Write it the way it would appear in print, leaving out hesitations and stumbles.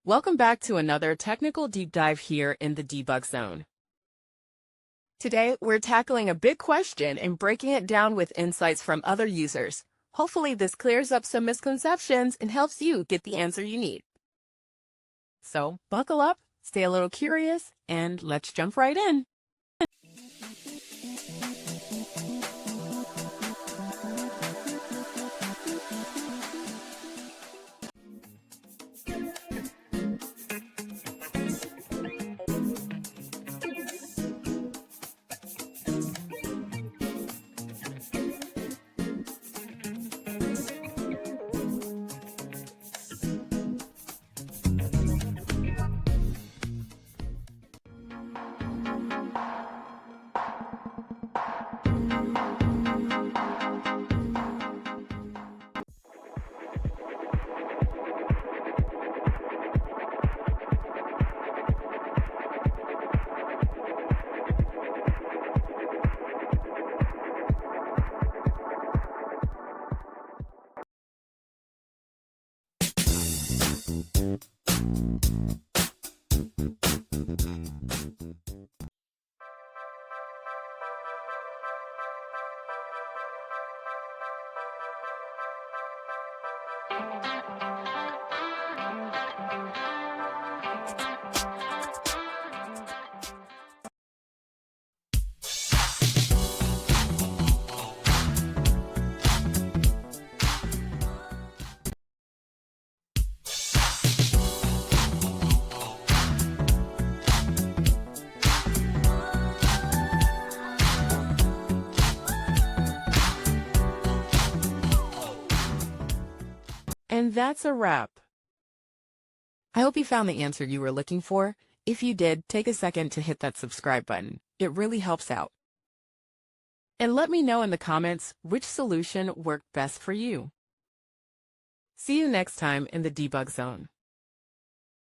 Welcome back to another technical deep dive here in the Debug Zone. Today, we're tackling a big question and breaking it down with insights from other users. Hopefully, this clears up some misconceptions and helps you get the answer you need. So, buckle up, stay a little curious, and let's jump right in. And that's a wrap. I hope you found the answer you were looking for. If you did, take a second to hit that subscribe button. It really helps out. And let me know in the comments which solution worked best for you. See you next time in the Debug Zone.